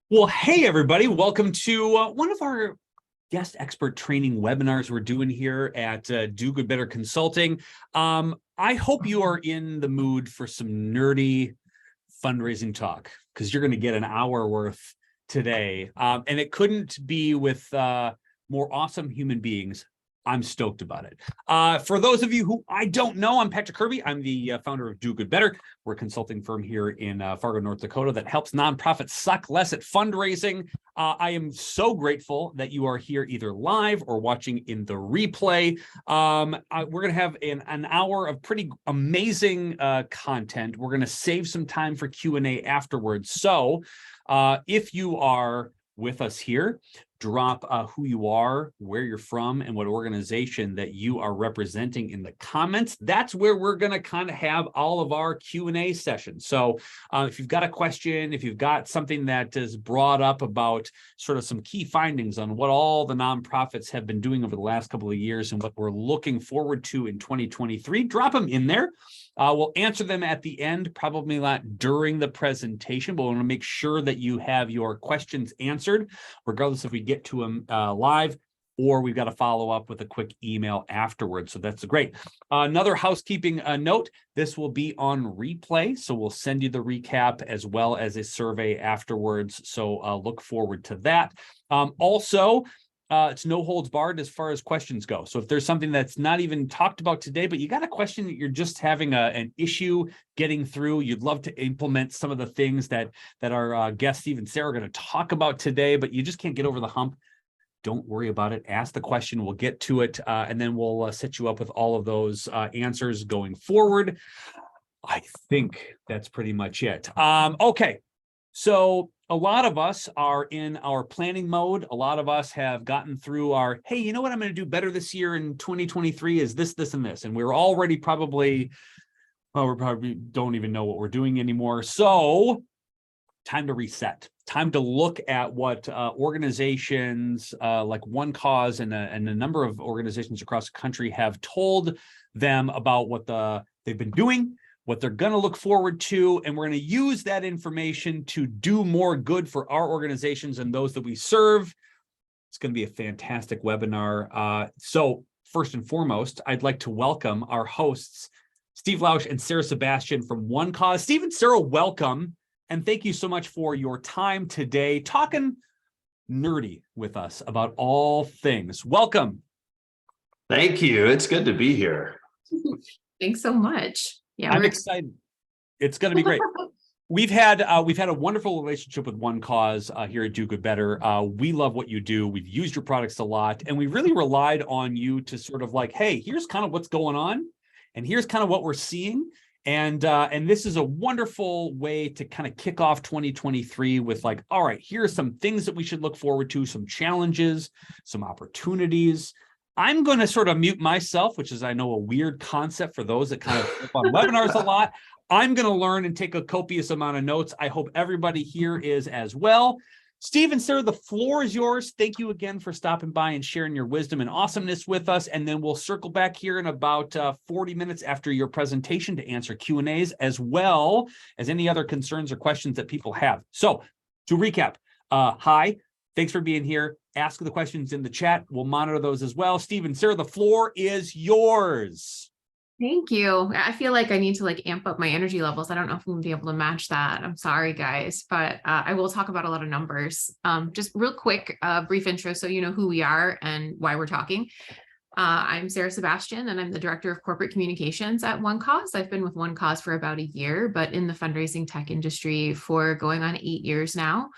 Well, hey, everybody. Welcome to one of our guest expert training webinars we're doing here at Do Good Better Consulting. I hope you are in the mood for some nerdy fundraising talk because you're going to get an hour worth today. And it couldn't be with more awesome human beings. I'm stoked about it. For those of you who I don't know, I'm Patrick Kirby. I'm the founder of Do Good Better. We're a consulting firm here in Fargo, North Dakota that helps nonprofits suck less at fundraising. I am so grateful that you are here either live or watching in the replay. We're going to have an hour of pretty amazing content. We're going to save some time for Q&A afterwards. So if you are with us here, drop who you are, where you're from, and what organization that you are representing in the comments. That's where we're going to kind of have all of our Q&A sessions. So if you've got a question, if you've got something that is brought up about sort of some key findings on what all the nonprofits have been doing over the last couple of years and what we're looking forward to in 2023, drop them in there. We'll answer them at the end, probably not during the presentation, but we want to make sure that you have your questions answered, regardless if we get to them live or we've got to follow up with a quick email afterwards. So that's great. Another housekeeping note, this will be on replay. So we'll send you the recap as well as a survey afterwards. So look forward to that. Also, it's no holds barred as far as questions go. So if there's something that's not even talked about today, but you got a question that you're just having an issue getting through, you'd love to implement some of the things that our guests, Steve and Sarah, are going to talk about today, but you just can't get over the hump, don't worry about it. Ask the question. We'll get to it, and then we'll set you up with all of those answers going forward. I think that's pretty much it. Okay. So a lot of us are in our planning mode. A lot of us have gotten through our, hey, you know what I'm going to do better this year in 2023 is this, this, and this. And we're already probably, well, we probably don't even know what we're doing anymore. So time to reset. Time to look at what organizations like OneCause and a number of organizations across the country have told them about what they've been doing, what they're going to look forward to, and we're going to use that information to do more good for our organizations and those that we serve. It's going to be a fantastic webinar. So first and foremost, I'd like to welcome our hosts, Steve Lausch and Sarah Sebastian from OneCause. Steve and Sarah, welcome, and thank you so much for your time today, talking nerdy with us about all things. Welcome. Thank you. It's good to be here. Thanks so much. Yeah, I'm excited. It's going to be great. We've had a wonderful relationship with OneCause here at Do Good Better. We love what you do. We've used your products a lot, and we really relied on you to sort of like, hey, here's kind of what's going on, and here's kind of what we're seeing. And this is a wonderful way to kind of kick off 2023 with like, all right, here are some things that we should look forward to, some challenges, some opportunities. I'm going to sort of mute myself, which is, I know, a weird concept for those that kind of flip on webinars a lot. I'm going to learn and take a copious amount of notes. I hope everybody here is as well. Steve and Sarah, the floor is yours. Thank you again for stopping by and sharing your wisdom and awesomeness with us. And then we'll circle back here in about 40 minutes after your presentation to answer Q&As, as well as any other concerns or questions that people have. So to recap, hi. Thanks for being here. Ask the questions in the chat. We'll monitor those as well. Steve and Sarah, the floor is yours. Thank you. I feel like I need to like amp up my energy levels. I don't know if I'm gonna be able to match that. I'm sorry, guys, but I will talk about a lot of numbers. Just real quick, brief intro so you know who we are and why we're talking. I'm Sarah Sebastian, and I'm the Director of Corporate Communications at OneCause. I've been with OneCause for about a year, but in the fundraising tech industry for going on 8 years now.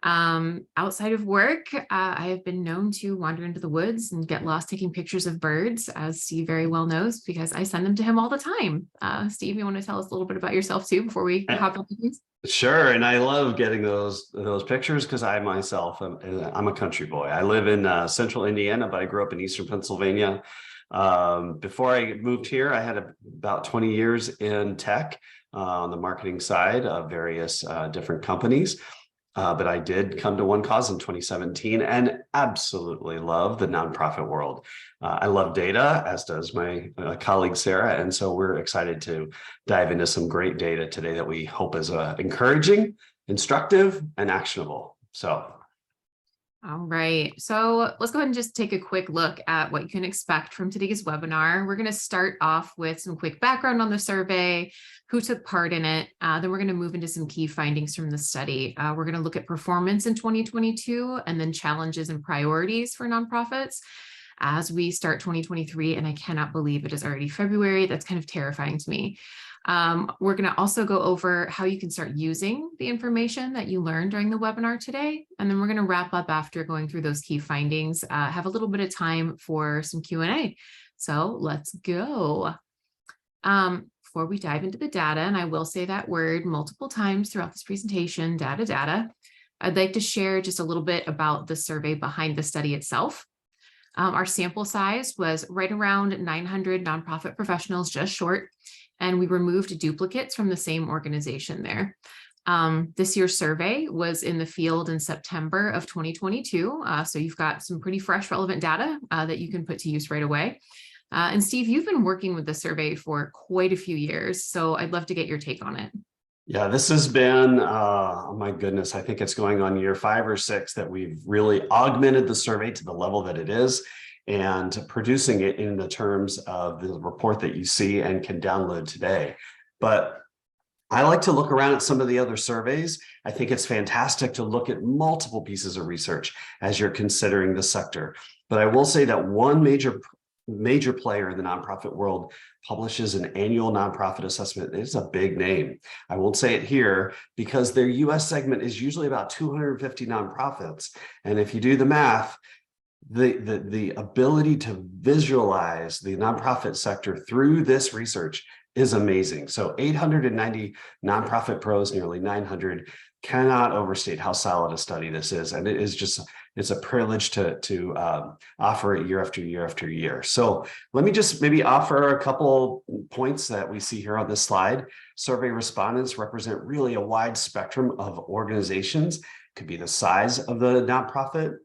Outside of work, I have been known to wander into the woods and get lost taking pictures of birds, as Steve very well knows, because I send them to him all the time. Steve, you want to tell us a little bit about yourself too before we hop into these? Sure, and I love getting those pictures because I myself I'm a country boy. I live in central Indiana, but I grew up in eastern Pennsylvania. Before I moved here, I had about 20 years in tech on the marketing side of various different companies. but I did come to OneCause in 2017 and absolutely love the nonprofit world. I love data, as does my colleague Sarah, and so we're excited to dive into some great data today that we hope is encouraging, instructive, and actionable. So. All right, so let's go ahead and just take a quick look at what you can expect from today's webinar. We're going to start off with some quick background on the survey, who took part in it. Then we're going to move into some key findings from the study. We're going to look at performance in 2022 and then challenges and priorities for nonprofits as we start 2023. And I cannot believe it is already February. That's kind of terrifying to me. We're going to also go over how you can start using the information that you learned during the webinar today. And then we're going to wrap up after going through those key findings, have a little bit of time for some Q&A. So let's go. Before we dive into the data, and I will say that word multiple times throughout this presentation, data, I'd like to share just a little bit about the survey behind the study itself. Our sample size was right around 900 nonprofit professionals, just short. And we removed duplicates from the same organization there. This year's survey was in the field in September of 2022. So you've got some pretty fresh, relevant data that you can put to use right away. And Steve, you've been working with the survey for quite a few years. So I'd love to get your take on it. Yeah, this has been, oh my goodness, I think it's going on year 5 or 6 that we've really augmented the survey to the level that it is, and producing it in the terms of the report that you see and can download today. But I like to look around at some of the other surveys. I think it's fantastic to look at multiple pieces of research as you're considering the sector. But I will say that one major player in the nonprofit world publishes an annual nonprofit assessment. It's a big name. I won't say it here because their US segment is usually about 250 nonprofits. And if you do the math, the ability to visualize the nonprofit sector through this research is amazing. So 890 nonprofit pros, nearly 900, cannot overstate how solid a study this is. And it is just, it's a privilege to offer it year after year after year. So let me just maybe offer a couple points that we see here on this slide. Survey respondents represent really a wide spectrum of organizations. It could be the size of the nonprofit.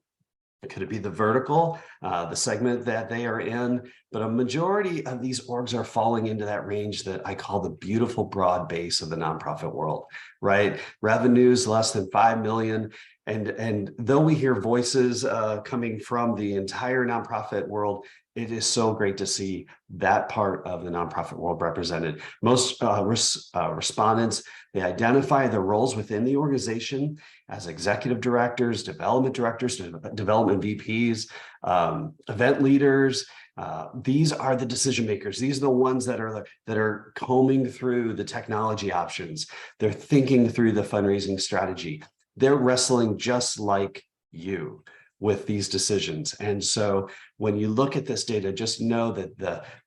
Could it be the vertical, the segment that they are in? But a majority of these orgs are falling into that range that I call the beautiful broad base of the nonprofit world, right? Revenues less than 5 million. And though we hear voices coming from the entire nonprofit world, it is so great to see that part of the nonprofit world represented. Most respondents, they identify the roles within the organization as executive directors, development VPs, event leaders. These are the decision makers. These are the ones that are combing through the technology options. They're thinking through the fundraising strategy. They're wrestling just like you with these decisions. And so when you look at this data, just know that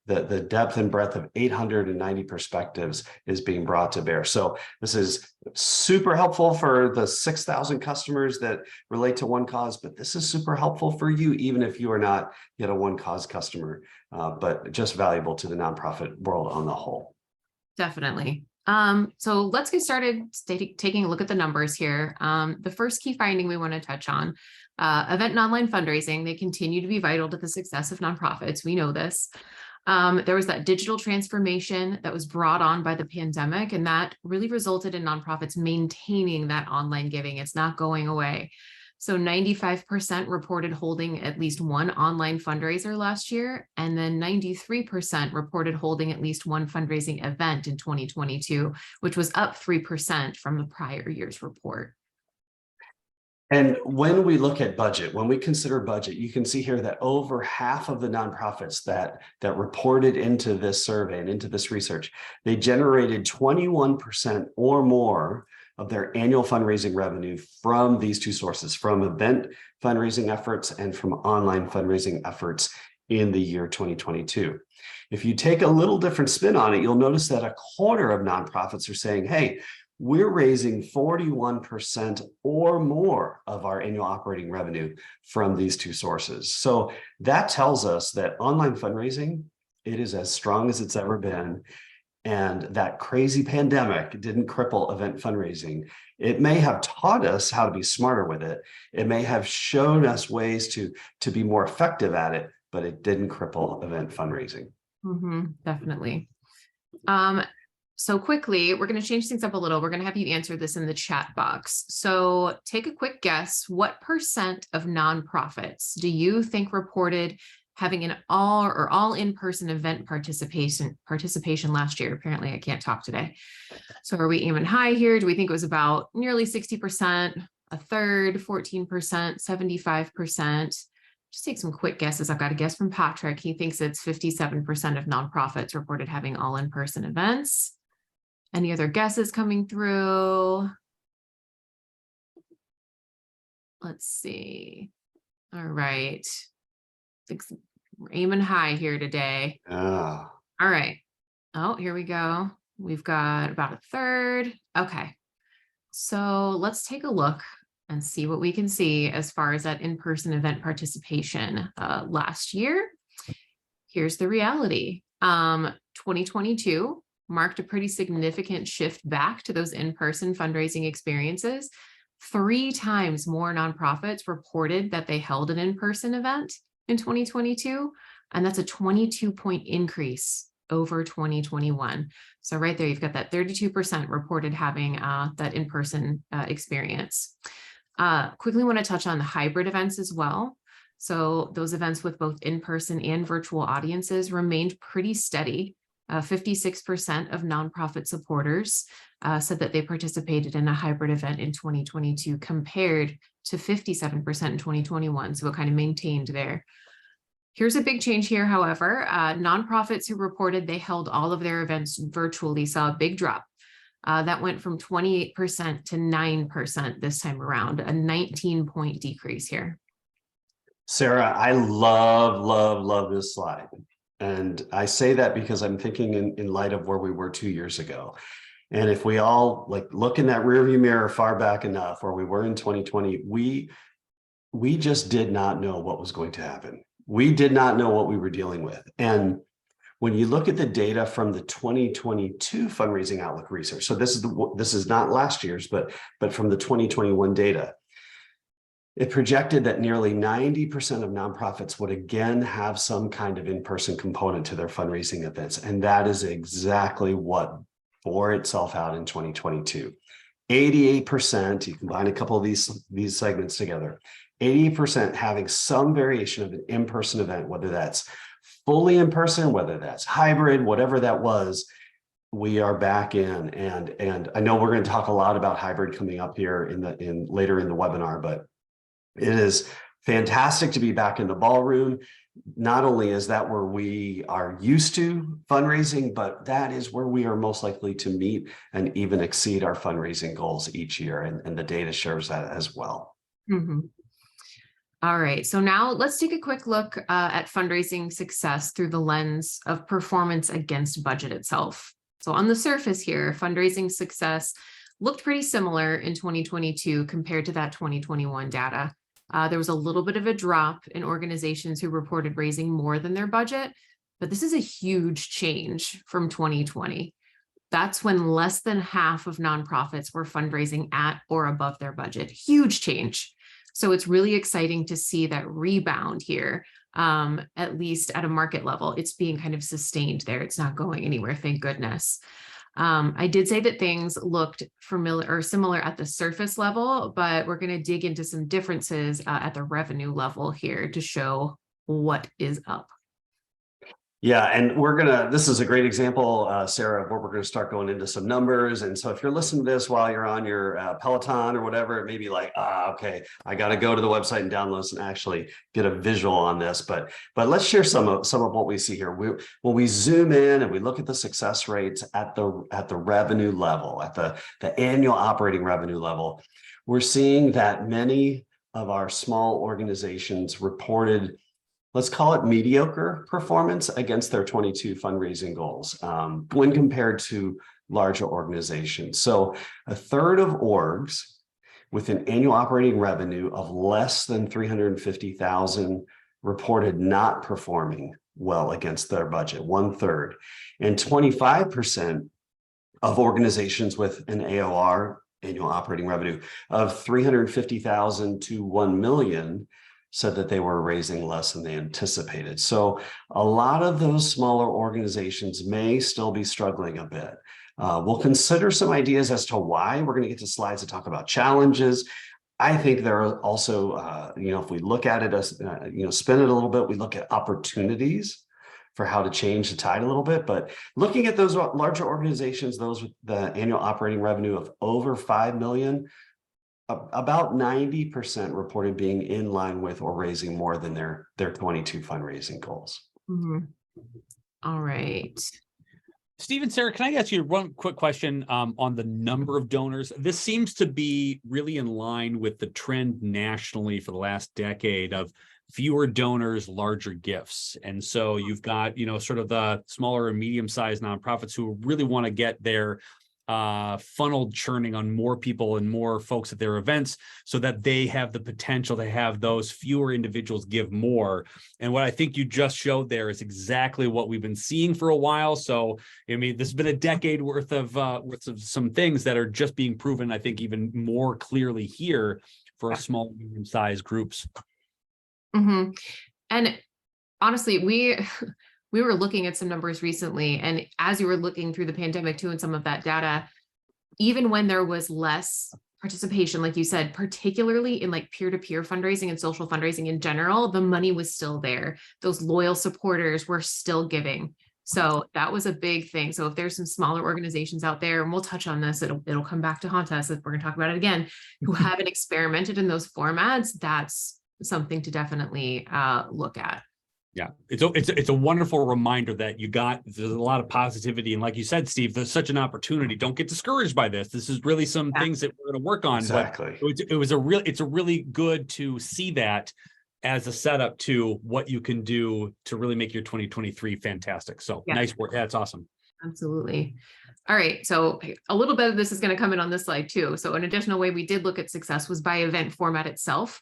the depth and breadth of 890 perspectives is being brought to bear. So this is super helpful for the 6,000 customers that relate to OneCause, but this is super helpful for you, even if you are not yet a OneCause customer, but just valuable to the nonprofit world on the whole. Definitely. So let's get started taking a look at the numbers here. The first key finding we want to touch on, event and online fundraising, they continue to be vital to the success of nonprofits. We know this. There was that digital transformation that was brought on by the pandemic, and that really resulted in nonprofits maintaining that online giving. It's not going away. So 95% reported holding at least one online fundraiser last year, and then 93% reported holding at least one fundraising event in 2022, which was up 3% from the prior year's report. And when we look at budget, when we consider budget, you can see here that over half of the nonprofits that reported into this survey and into this research, they generated 21% or more of their annual fundraising revenue from these two sources, from event fundraising efforts and from online fundraising efforts in the year 2022. If you take a little different spin on it, you'll notice that a quarter of nonprofits are saying, hey, we're raising 41% or more of our annual operating revenue from these two sources. So that tells us that online fundraising, it is as strong as it's ever been. and that crazy pandemic didn't cripple event fundraising. It may have taught us how to be smarter with it. It may have shown us ways to be more effective at it, but it didn't cripple event fundraising. Definitely. So quickly, we're going to change things up a little. We're going to have you answer this in the chat box. So take a quick guess. What % of nonprofits do you think reported having an all in-person event participation last year? Apparently I can't talk today. So are we aiming high here? Do we think it was about nearly 60%, a third, 14%, 75%? Just take some quick guesses. I've got a guess from Patrick. He thinks it's 57% of nonprofits reported having all in-person events. Any other guesses coming through? Let's see. All right. We're aiming high here today. All right. Oh, here we go. We've got about a third. Okay. So let's take a look and see what we can see as far as that in-person event participation last year. Here's the reality. 2022 marked a pretty significant shift back to those in-person fundraising experiences. 3 times more nonprofits reported that they held an in-person event in 2022, and that's a 22-point increase over 2021. So right there, you've got that 32% reported having that in-person experience. Quickly want to touch on the hybrid events as well. So those events with both in-person and virtual audiences remained pretty steady. 56% of nonprofit supporters said that they participated in a hybrid event in 2022 compared to 57% in 2021. So it kind of maintained there. Here's a big change here, however. Nonprofits who reported they held all of their events virtually saw a big drop. That went from 28% to 9% this time around, a 19-point decrease here. Sarah, I love this slide. And I say that because I'm thinking in light of where we were 2 years ago. And if we all look in that rearview mirror far back enough where we were in 2020, we just did not know what was going to happen. We did not know what we were dealing with. And when you look at the data from the 2022 Fundraising Outlook research, so this is not last year's, but from the 2021 data, it projected that nearly 90% of nonprofits would again have some kind of in-person component to their fundraising events. And that is exactly what bore itself out in 2022. 88%, you combine a couple of these segments together, 80% having some variation of an in-person event, whether that's fully in person, whether that's hybrid, whatever that was, we are back in. And I know we're going to talk a lot about hybrid coming up here later in the webinar, but it is fantastic to be back in the ballroom. Not only is that where we are used to fundraising, but that is where we are most likely to meet and even exceed our fundraising goals each year. And the data shows that as well. All right, so now let's take a quick look at fundraising success through the lens of performance against budget itself. So on the surface here, fundraising success looked pretty similar in 2022 compared to that 2021 data. There was a little bit of a drop in organizations who reported raising more than their budget, but this is a huge change from 2020. That's when less than half of nonprofits were fundraising at or above their budget. Huge change. So it's really exciting to see that rebound here, at least at a market level. It's being kind of sustained there. It's not going anywhere, thank goodness. I did say that things looked familiar or similar at the surface level, but we're going to dig into some differences at the revenue level here to show what is up. Yeah, and this is a great example, Sarah, where we're going to start going into some numbers. And so if you're listening to this while you're on your Peloton or whatever, it may be like, okay, I got to go to the website and download this and actually get a visual on this. But let's share some of what we see here. When we zoom in and we look at the success rates at the revenue level, at the annual operating revenue level, we're seeing that many of our small organizations reported, let's call it mediocre performance against their 22 fundraising goals when compared to larger organizations. So a third of orgs with an annual operating revenue of less than $350,000 reported not performing well against their budget, 1/3. And 25% of organizations with an AOR, annual operating revenue, of 350,000 to 1 million said that they were raising less than they anticipated. So a lot of those smaller organizations may still be struggling a bit. We'll consider some ideas as to why. We're going to get to slides to talk about challenges. I think there are also, if we look at it as, spin it a little bit, we look at opportunities for how to change the tide a little bit. But looking at those larger organizations, those with the annual operating revenue of over 5 million, about 90% reported being in line with or raising more than their 22 fundraising goals. Mhm. All right. Steve and Sarah, can I ask you one quick question on the number of donors? This seems to be really in line with the trend nationally for the last decade of fewer donors, larger gifts. And so you've got, sort of the smaller and medium-sized nonprofits who really want to get their funnel churning on more people and more folks at their events so that they have the potential to have those fewer individuals give more. And what I think you just showed there is exactly what we've been seeing for a while. So, I mean, this has been a decade worth of some things that are just being proven, I think, even more clearly here for small, medium-sized groups. Mm-hmm. And honestly, we were looking at some numbers recently, and as you were looking through the pandemic too, and some of that data, even when there was less participation, like you said, particularly in like peer-to-peer fundraising and social fundraising in general, the money was still there. Those loyal supporters were still giving. So that was a big thing. So if there's some smaller organizations out there, and we'll touch on this, it'll come back to haunt us if we're gonna talk about it again, who haven't experimented in those formats, that's something to definitely look at. Yeah, it's a wonderful reminder that there's a lot of positivity. And like you said, Steve, there's such an opportunity. Don't get discouraged by this. This is really some things that we're going to work on. Exactly. But it's a really good to see that as a setup to what you can do to really make your 2023 fantastic. So nice work. Yeah, it's awesome. Absolutely. All right. So a little bit of this is going to come in on this slide too. So an additional way we did look at success was by event format itself.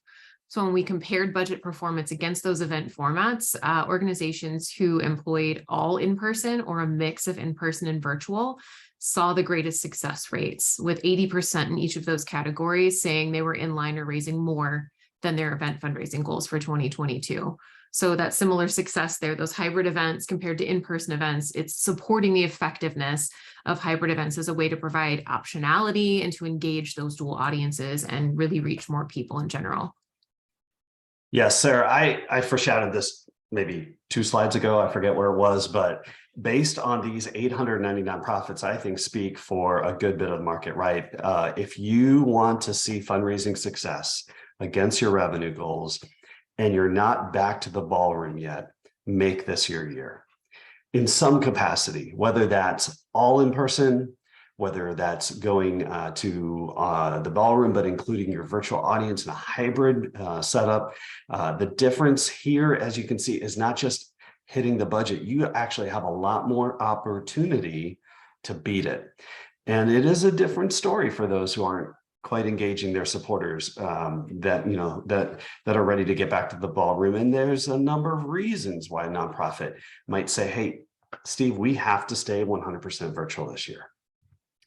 So when we compared budget performance against those event formats, organizations who employed all in-person or a mix of in-person and virtual saw the greatest success rates, with 80% in each of those categories saying they were in line or raising more than their event fundraising goals for 2022. So that similar success there, those hybrid events compared to in-person events, it's supporting the effectiveness of hybrid events as a way to provide optionality and to engage those dual audiences and really reach more people in general. Yes, Sarah, I foreshadowed this maybe 2 slides ago. I forget where it was, but based on these 890 nonprofits, I think speak for a good bit of the market, right? If you want to see fundraising success against your revenue goals and you're not back to the ballroom yet, make this your year in some capacity, whether that's all in person, whether that's going to the ballroom, but including your virtual audience in a hybrid setup. The difference here, as you can see, is not just hitting the budget. You actually have a lot more opportunity to beat it. And it is a different story for those who aren't quite engaging their supporters that are ready to get back to the ballroom. And there's a number of reasons why a nonprofit might say, hey, Steve, we have to stay 100% virtual this year.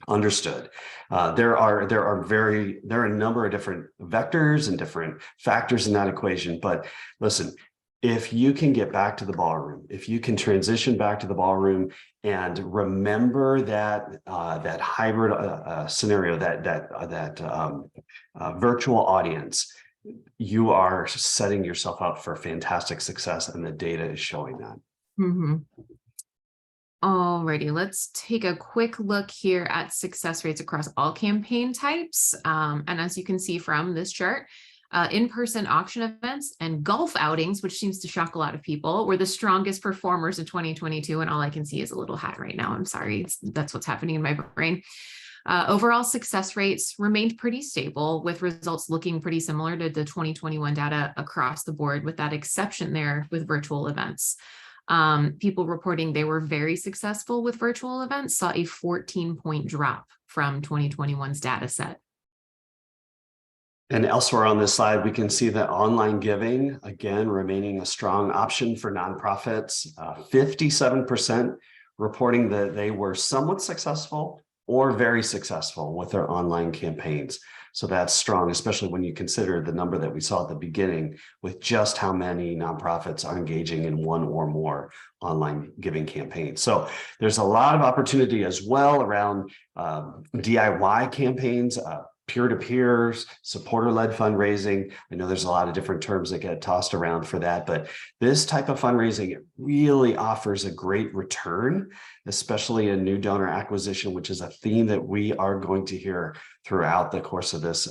Understood. There are a number of different vectors and different factors in that equation. But listen, if you can get back to the ballroom, if you can transition back to the ballroom and remember that that hybrid scenario, that virtual audience, you are setting yourself up for fantastic success, and the data is showing that. Mm-hmm. Alrighty, let's take a quick look here at success rates across all campaign types. And as you can see from this chart, in-person auction events and golf outings, which seems to shock a lot of people, were the strongest performers in 2022. And all I can see is a little hat right now. I'm sorry, that's what's happening in my brain. Overall success rates remained pretty stable, with results looking pretty similar to the 2021 data across the board, with that exception there with virtual events. People reporting they were very successful with virtual events saw a 14-point drop from 2021's data set. And elsewhere on this slide, we can see that online giving, again, remaining a strong option for nonprofits. 57% reporting that they were somewhat successful or very successful with their online campaigns. So that's strong, especially when you consider the number that we saw at the beginning with just how many nonprofits are engaging in one or more online giving campaigns. So there's a lot of opportunity as well around DIY campaigns, peer-to-peer, supporter-led fundraising. I know there's a lot of different terms that get tossed around for that, but this type of fundraising really offers a great return, especially in new donor acquisition, which is a theme that we are going to hear throughout the course of this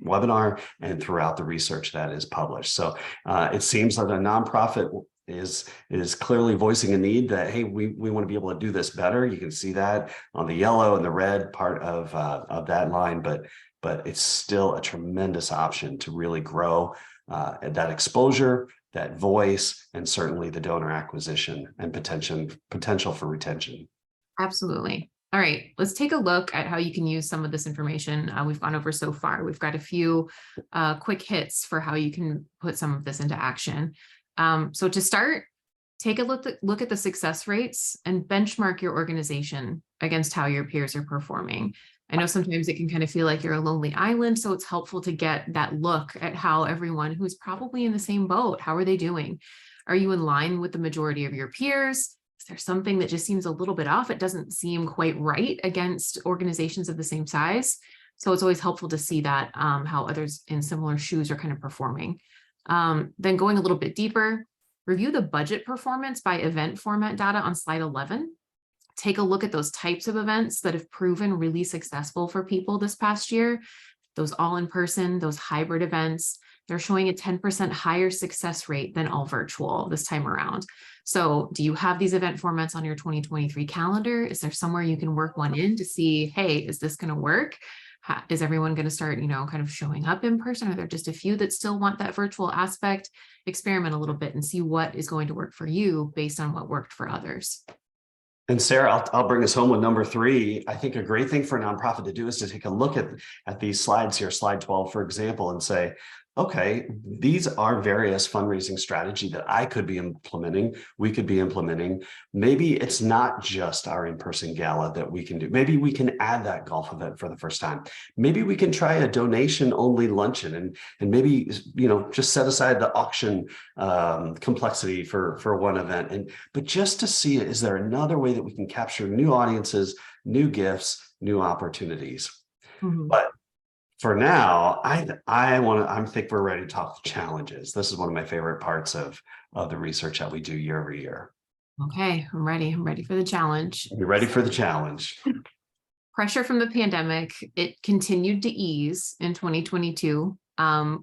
webinar and throughout the research that is published. So it seems like a nonprofit is clearly voicing a need that, hey, we want to be able to do this better. You can see that on the yellow and the red part of that line, but it's still a tremendous option to really grow that exposure, that voice, and certainly the donor acquisition and potential for retention. Absolutely. All right, let's take a look at how you can use some of this information we've gone over so far. We've got a few quick hits for how you can put some of this into action. So to start, take a look at the success rates and benchmark your organization against how your peers are performing. I know sometimes it can kind of feel like you're a lonely island, so it's helpful to get that look at how everyone who's probably in the same boat, how are they doing? Are you in line with the majority of your peers? Is there something that just seems a little bit off? It doesn't seem quite right against organizations of the same size. So it's always helpful to see that how others in similar shoes are kind of performing. Then going a little bit deeper, review the budget performance by event format data on slide 11. Take a look at those types of events that have proven really successful for people this past year. Those all in person, those hybrid events, they're showing a 10% higher success rate than all virtual this time around. So do you have these event formats on your 2023 calendar? Is there somewhere you can work one in to see, hey, is this going to work? Is everyone going to start, kind of showing up in person? Are there just a few that still want that virtual aspect? Experiment a little bit and see what is going to work for you based on what worked for others. And Sarah, I'll bring us home with number 3. I think a great thing for a nonprofit to do is to take a look at these slides here, slide 12, for example, and say, okay, these are various fundraising strategy that I could be implementing, we could be implementing. Maybe it's not just our in-person gala that we can do. Maybe we can add that golf event for the first time. Maybe we can try a donation-only luncheon and maybe, just set aside the auction complexity for one event. But just to see, is there another way that we can capture new audiences, new gifts, new opportunities? Mm-hmm. But for now, I think we're ready to talk challenges. This is one of my favorite parts of the research that we do year over year. Okay, I'm ready. I'm ready for the challenge. You're ready for the challenge. Pressure from the pandemic, it continued to ease in 2022.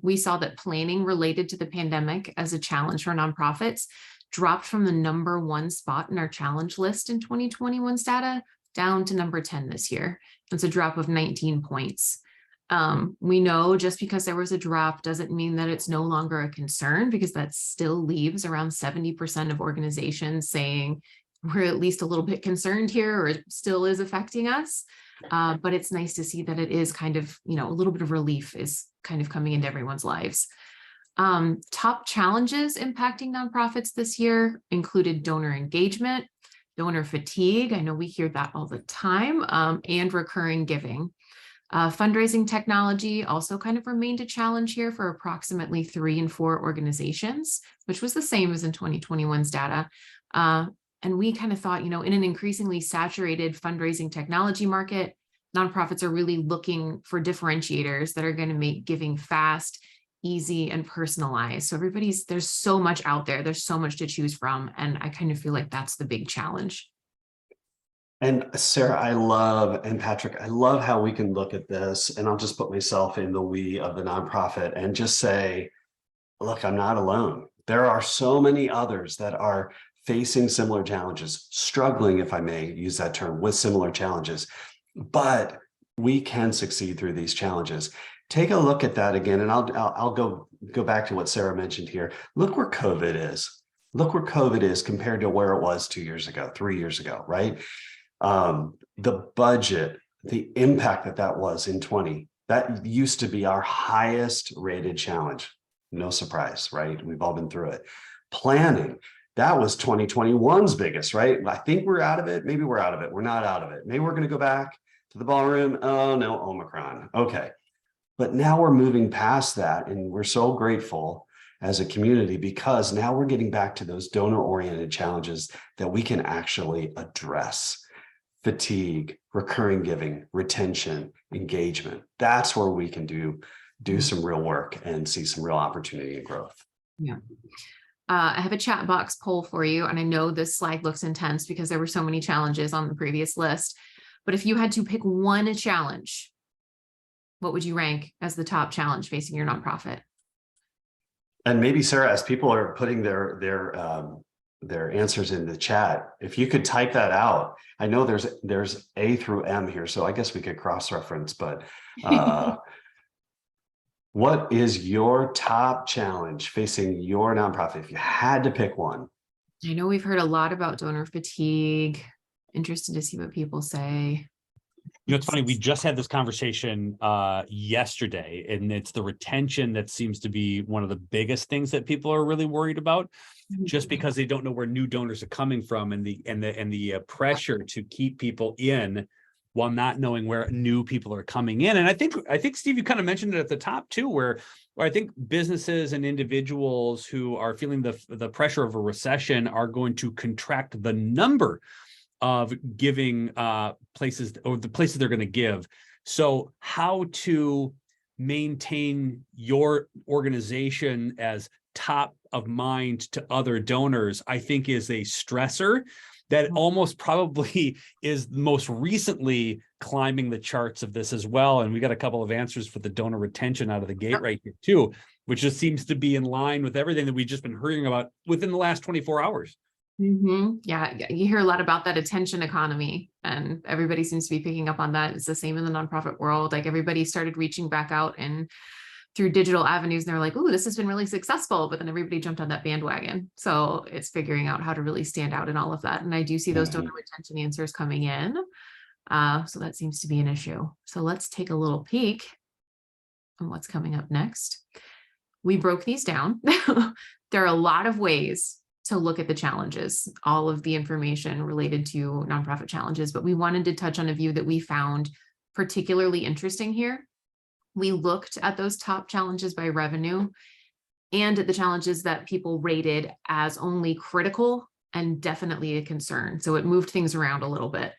We saw that planning related to the pandemic as a challenge for nonprofits dropped from the number 1 spot in our challenge list in 2021's data down to number 10 this year. It's a drop of 19 points. We know just because there was a drop doesn't mean that it's no longer a concern, because that still leaves around 70% of organizations saying we're at least a little bit concerned here, or it still is affecting us. But it's nice to see that it is kind of, a little bit of relief is kind of coming into everyone's lives. Top challenges impacting nonprofits this year included donor engagement, donor fatigue. I know we hear that all the time, and recurring giving. Fundraising technology also kind of remained a challenge here for approximately 3 and 4 organizations, which was the same as in 2021's data. And we kind of thought, in an increasingly saturated fundraising technology market, nonprofits are really looking for differentiators that are going to make giving fast, easy, and personalized. So there's so much out there. There's so much to choose from. And I kind of feel like that's the big challenge. And Sarah, and Patrick, I love how we can look at this, and I'll just put myself in the we of the nonprofit and just say, look, I'm not alone. There are so many others that are facing similar challenges, struggling, if I may use that term, with similar challenges, but we can succeed through these challenges. Take a look at that again, and I'll go back to what Sarah mentioned here. Look where COVID is. Look where COVID is compared to where it was 2 years ago, 3 years ago, right? The budget, the impact that was in 20 That used to be our highest rated challenge. No surprise, right? We've all been through it. Planning, that was 2021's biggest, right? I think we're out of it. Maybe we're out of it. We're not out of it. Maybe we're going to go back to the ballroom. Oh no, Omicron. Okay. But now we're moving past that, and we're so grateful as a community because now we're getting back to those donor-oriented challenges that we can actually address. Fatigue, recurring giving, retention, engagement. That's where we can do some real work and see some real opportunity and growth. Yeah. I have a chat box poll for you, and I know this slide looks intense because there were so many challenges on the previous list, but if you had to pick one challenge, what would you rank as the top challenge facing your nonprofit? And maybe, Sarah, as people are putting their answers in the chat, if you could type that out. I know there's A through M here, so I guess we could cross-reference, but what is your top challenge facing your nonprofit if you had to pick one? I know we've heard a lot about donor fatigue. Interested to see what people say. You know, it's funny, we just had this conversation yesterday, and it's the retention that seems to be one of the biggest things that people are really worried about, just because they don't know where new donors are coming from, and the pressure to keep people in while not knowing where new people are coming in. And I think Steve, you kind of mentioned it at the top too, where I think businesses and individuals who are feeling the pressure of a recession are going to contract the number of giving places, or the places they're going to give. So how to maintain your organization as top of mind to other donors, I think, is a stressor that almost probably is most recently climbing the charts of this as well. And we got a couple of answers for the donor retention out of the gate right here too, which just seems to be in line with everything that we've just been hearing about within the last 24 hours. Yeah, you hear a lot about that attention economy, and everybody seems to be picking up on that. It's the same in the nonprofit world. Like, everybody started reaching back out and through digital avenues, and they're like, "Ooh, this has been really successful." But then everybody jumped on that bandwagon. So it's figuring out how to really stand out in all of that. And I do see those donor retention answers coming in. So that seems to be an issue. So let's take a little peek on what's coming up next. We broke these down. There are a lot of ways to look at the challenges, all of the information related to nonprofit challenges, but we wanted to touch on a view that we found particularly interesting here. We looked at those top challenges by revenue and at the challenges that people rated as only critical and definitely a concern. So it moved things around a little bit.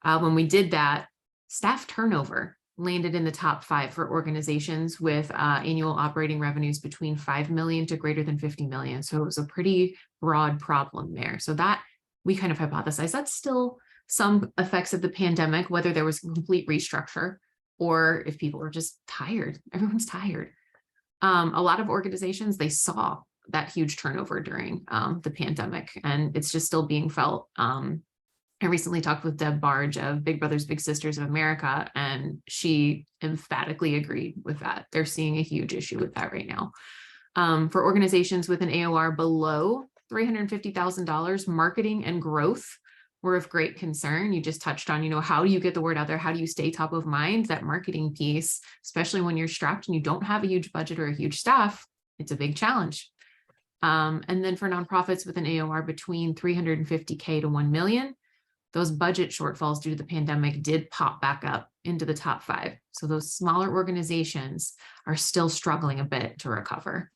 When we did that, staff turnover landed in the top 5 for organizations with annual operating revenues between 5 million to greater than 50 million. So it was a pretty broad problem there. So that we kind of hypothesized that's still some effects of the pandemic, whether there was a complete restructure or if people were just tired. Everyone's tired. A lot of organizations, they saw that huge turnover during the pandemic, and it's just still being felt. I recently talked with Deb Barge of Big Brothers Big Sisters of America, and she emphatically agreed with that. They're seeing a huge issue with that right now. For organizations with an AOR below $350,000, marketing and growth were of great concern. You just touched on, how do you get the word out there? How do you stay top of mind? That marketing piece, especially when you're strapped and you don't have a huge budget or a huge staff, it's a big challenge. And then for nonprofits with an AOR between 350K to 1 million, those budget shortfalls due to the pandemic did pop back up into the top 5. So those smaller organizations are still struggling a bit to recover.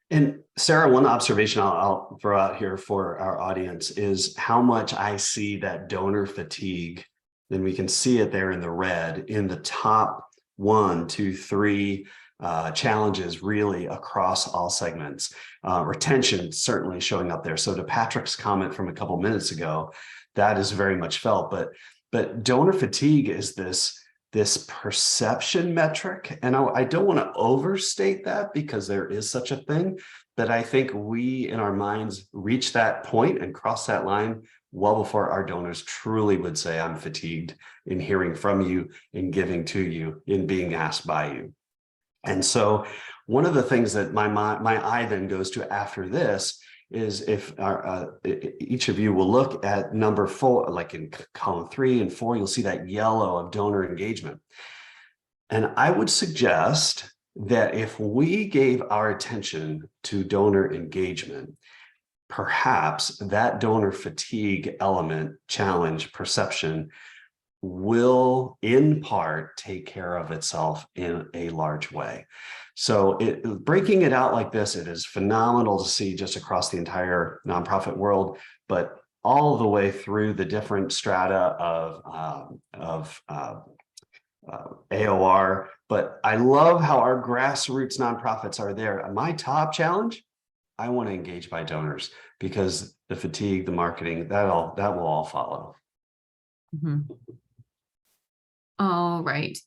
And Sarah, one observation I'll throw out here for our audience is how much I see that donor fatigue. And we can see it there in the red in the top 1, 2, 3 challenges really across all segments. Retention certainly showing up there. So to Patrick's comment from a couple minutes ago, that is very much felt. But donor fatigue is this perception metric, and I don't want to overstate that because there is such a thing. But I think we in our minds reach that point and cross that line well before our donors truly would say, "I'm fatigued in hearing from you, in giving to you, in being asked by you." And so one of the things that my eye then goes to after this is if each of you will look at number 4, like in column 3 and 4, you'll see that yellow of donor engagement. And I would suggest that if we gave our attention to donor engagement, perhaps that donor fatigue element, challenge, perception will in part take care of itself in a large way. So breaking it out like this, it is phenomenal to see just across the entire nonprofit world, but all the way through the different strata of AOR. But I love how our grassroots nonprofits are there. My top challenge, I want to engage by donors, because the fatigue, the marketing, that will all follow. Mm-hmm. All right.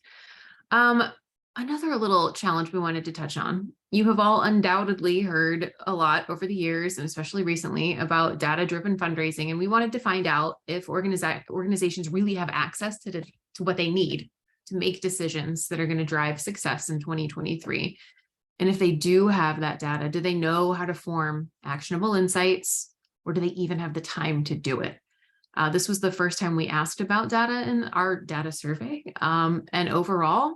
Another little challenge we wanted to touch on. You have all undoubtedly heard a lot over the years, and especially recently, about data-driven fundraising. And we wanted to find out if organizations really have access to what they need to make decisions that are going to drive success in 2023. And if they do have that data, do they know how to form actionable insights, or do they even have the time to do it? This was the first time we asked about data in our data survey. And overall,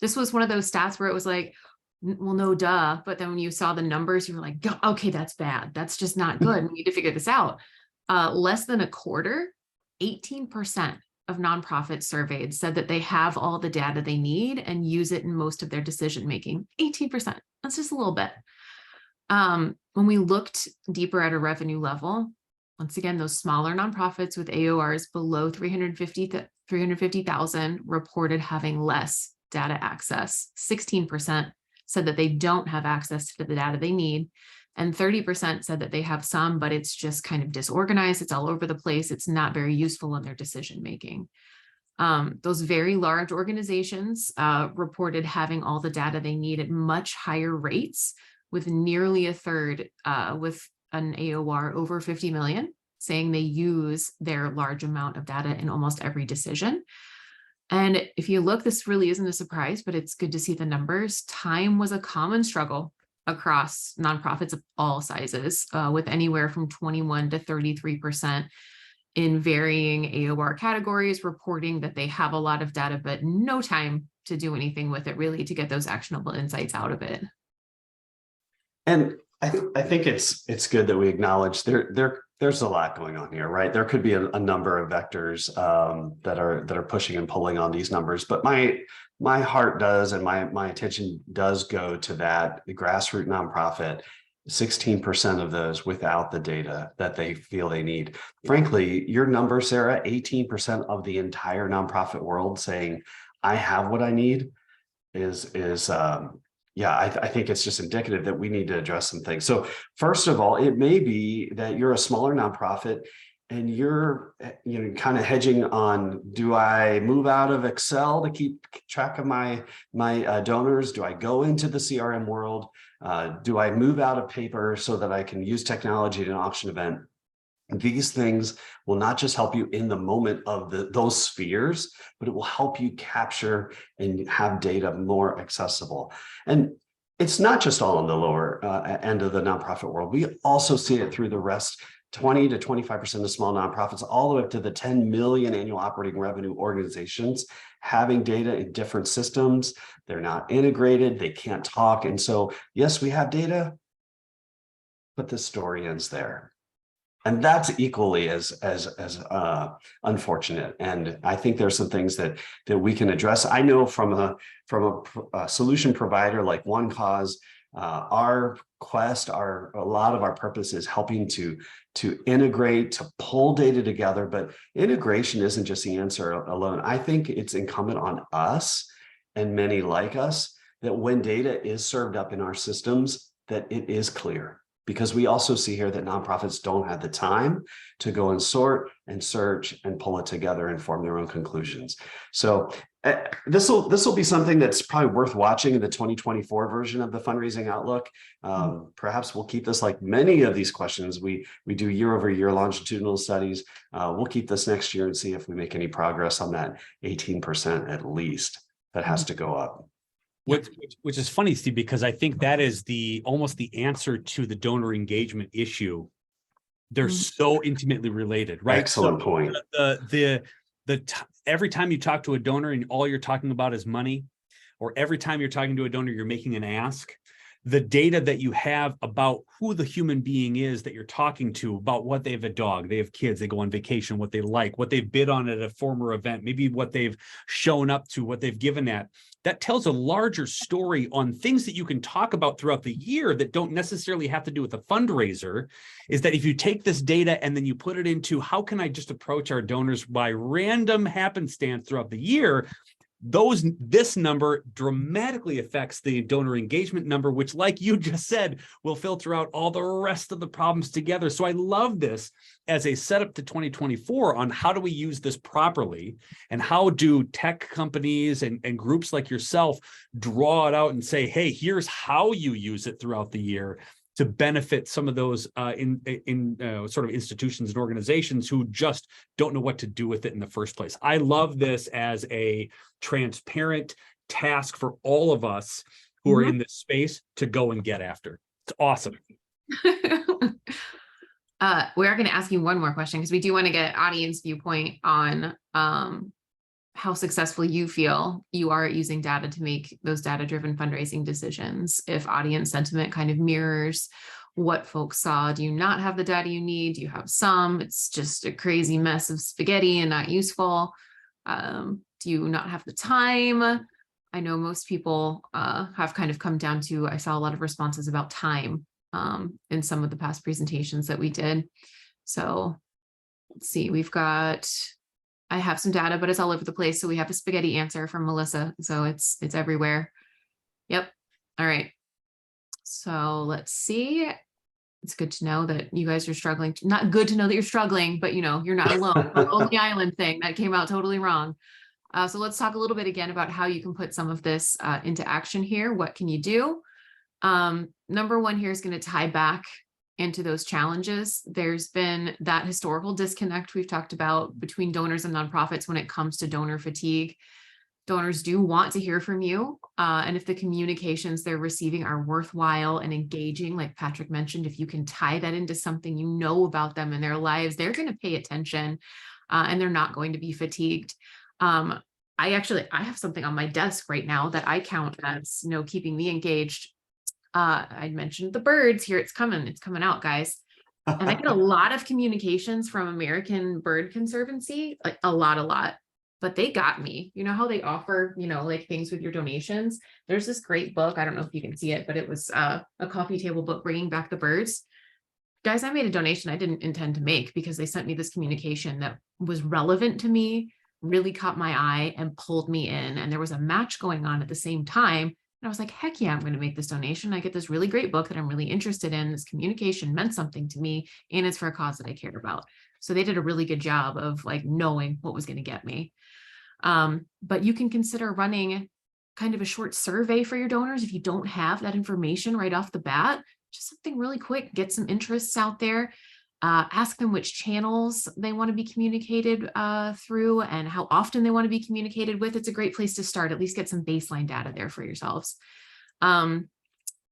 this was one of those stats where it was like, well, no, duh. But then when you saw the numbers, you were like, okay, that's bad. That's just not good. We need to figure this out. Less than a quarter, 18% of nonprofits surveyed said that they have all the data they need and use it in most of their decision making. 18%. That's just a little bit. When we looked deeper at a revenue level, once again, those smaller nonprofits with AORs below 350,000 reported having less data access. 16% said that they don't have access to the data they need. And 30% said that they have some, but it's just kind of disorganized. It's all over the place. It's not very useful in their decision making. Those very large organizations reported having all the data they need at much higher rates, with nearly a third with an AOR over 50 million, saying they use their large amount of data in almost every decision. And if you look, this really isn't a surprise, but it's good to see the numbers. Time was a common struggle across nonprofits of all sizes, with anywhere from 21 to 33% in varying AOR categories reporting that they have a lot of data, but no time to do anything with it, really, to get those actionable insights out of it. And I think it's good that we acknowledge there's a lot going on here, right? There could be a number of vectors that are pushing and pulling on these numbers, but my heart does, and my attention does go to that the grassroots nonprofit. 16% of those without the data that they feel they need. Frankly, your number, Sarah, 18% of the entire nonprofit world saying, I have what I need yeah, I think it's just indicative that we need to address some things. So first of all, it may be that you're a smaller nonprofit and you're kind of hedging on, do I move out of Excel to keep track of my donors? Do I go into the CRM world? Do I move out of paper so that I can use technology at an auction event? These things will not just help you in the moment of those spheres, but it will help you capture and have data more accessible. And it's not just all on the lower end of the nonprofit world. We also see it through the rest, 20 to 25% of small nonprofits, all the way up to the 10 million annual operating revenue organizations having data in different systems. They're not integrated, they can't talk. And so, yes, we have data, but the story ends there. And that's equally as unfortunate. And I think there's some things that we can address. I know from a solution provider like OneCause, our quest, a lot of our purpose is helping to integrate, to pull data together. But integration isn't just the answer alone. I think it's incumbent on us and many like us that when data is served up in our systems, that it is clear. Because we also see here that nonprofits don't have the time to go and sort and search and pull it together and form their own conclusions. So this will be something that's probably worth watching in the 2024 version of the Fundraising Outlook. Perhaps we'll keep this, like many of these questions we do year-over-year longitudinal studies. We'll keep this next year and see if we make any progress on that 18% at least that has to go up. Which is funny, Steve, because I think that is almost the answer to the donor engagement issue. They're so intimately related, right? Excellent point. Every time you talk to a donor and all you're talking about is money, or every time you're talking to a donor, you're making an ask, the data that you have about who the human being is that you're talking to, about what they have a dog, they have kids, they go on vacation, what they like, what they've bid on at a former event, maybe what they've shown up to, what they've given at, that tells a larger story on things that you can talk about throughout the year that don't necessarily have to do with a fundraiser. Is that if you take this data and then you put it into how can I just approach our donors by random happenstance throughout the year, this number dramatically affects the donor engagement number, which, like you just said, will filter out all the rest of the problems together. So I love this as a setup to 2024 on how do we use this properly, and how do tech companies and groups like yourself draw it out and say, hey, here's how you use it throughout the year to benefit some of those sort of institutions and organizations who just don't know what to do with it in the first place. I love this as a transparent task for all of us who are in this space to go and get after. It's awesome. We are going to ask you one more question because we do want to get audience viewpoint on how successful you feel you are at using data to make those data-driven fundraising decisions. If audience sentiment kind of mirrors what folks saw, do you not have the data you need? Do you have some? It's just a crazy mess of spaghetti and not useful. Do you not have the time? I know most people have kind of come down to, I saw a lot of responses about time in some of the past presentations that we did. So let's see, I have some data, but it's all over the place. So we have a spaghetti answer from Melissa. So it's everywhere. Yep. All right. So let's see. It's good to know that you guys are struggling. Not good to know that you're struggling, but you're not alone. The Lonely Island thing that came out totally wrong. So let's talk a little bit again about how you can put some of this into action here. What can you do? Number one here is going to tie back into those challenges. There's been that historical disconnect we've talked about between donors and nonprofits when it comes to donor fatigue. Donors do want to hear from you. And if the communications they're receiving are worthwhile and engaging, like Patrick mentioned, if you can tie that into something you know about them and their lives, they're going to pay attention and they're not going to be fatigued. I have something on my desk right now that I count as, keeping me engaged. I mentioned the birds here. It's coming out, guys. And I get a lot of communications from American Bird Conservancy, like a lot, but they got me. You know how they offer, like things with your donations. There's this great book. I don't know if you can see it, but it was a coffee table book, Bringing Back the Birds. Guys, I made a donation I didn't intend to make because they sent me this communication that was relevant to me, really caught my eye and pulled me in. And there was a match going on at the same time. And I was like, heck yeah, I'm going to make this donation. I get this really great book that I'm really interested in. This communication meant something to me, and it's for a cause that I care about. So they did a really good job of like knowing what was going to get me. But you can consider running kind of a short survey for your donors if you don't have that information right off the bat. Just something really quick, get some interests out there. Ask them which channels they want to be communicated through and how often they want to be communicated with. It's a great place to start. At least get some baseline data there for yourselves. And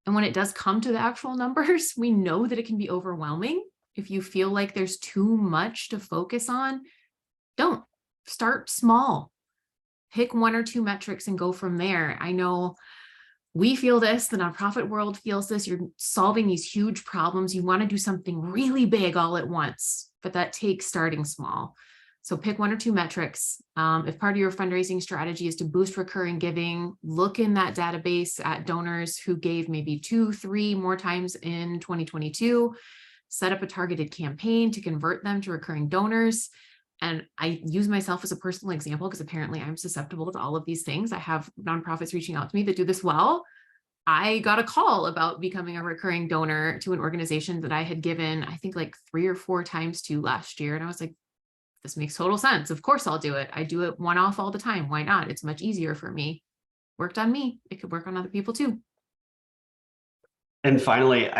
when it does come to the actual numbers, we know that it can be overwhelming. If you feel like there's too much to focus on, don't. Start small. Pick one or two metrics and go from there. I know we feel this, the nonprofit world feels this. You're solving these huge problems. You want to do something really big all at once, but that takes starting small. So pick one or two metrics. If part of your fundraising strategy is to boost recurring giving, look in that database at donors who gave maybe 2-3 more times in 2022, set up a targeted campaign to convert them to recurring donors. And I use myself as a personal example because apparently I'm susceptible to all of these things. I have nonprofits reaching out to me that do this well. I got a call about becoming a recurring donor to an organization that I had given, I think like 3 or 4 times to last year. And I was like, this makes total sense. Of course I'll do it. I do it one-off all the time. Why not? It's much easier for me. Worked on me. It could work on other people too. And finally,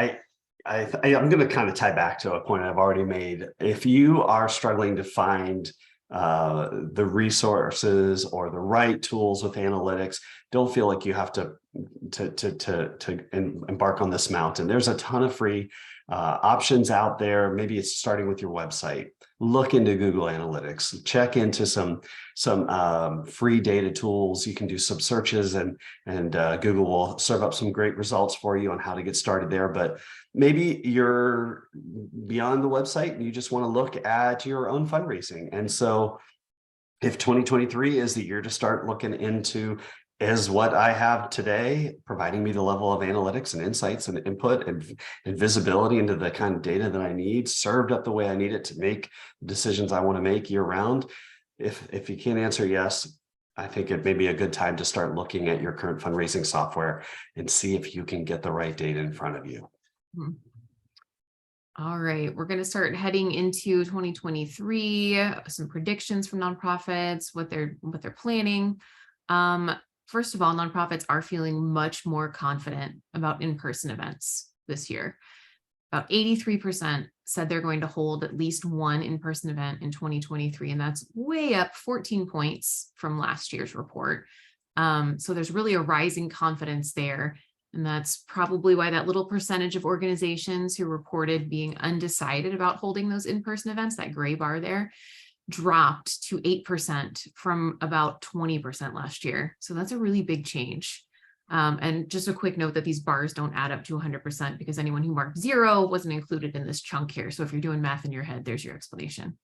I'm going to kind of tie back to a point I've already made. If you are struggling to find the resources or the right tools with analytics, don't feel like you have to embark on this mountain. There's a ton of free options out there. Maybe it's starting with your website. look into Google Analytics, check into some free data tools. You can do some searches, and Google will serve up some great results for you on how to get started there. But maybe you're beyond the website and you just want to look at your own fundraising. And so if 2023 is the year to start looking into, is what I have today providing me the level of analytics and insights and input and visibility into the kind of data that I need, served up the way I need it to make decisions I want to make year round? If you can't answer yes, I think it may be a good time to start looking at your current fundraising software and see if you can get the right data in front of you. All right, we're going to start heading into 2023, some predictions from nonprofits, what they're planning. First of all, nonprofits are feeling much more confident about in-person events this year. About 83% said they're going to hold at least one in-person event in 2023, and that's way up 14 points from last year's report. So there's really a rising confidence there. And that's probably why that little percentage of organizations who reported being undecided about holding those in-person events, that gray bar there, dropped to 8% from about 20% last year. So that's a really big change. And just a quick note that these bars don't add up to 100% because anyone who marked 0 wasn't included in this chunk here. So if you're doing math in your head, there's your explanation.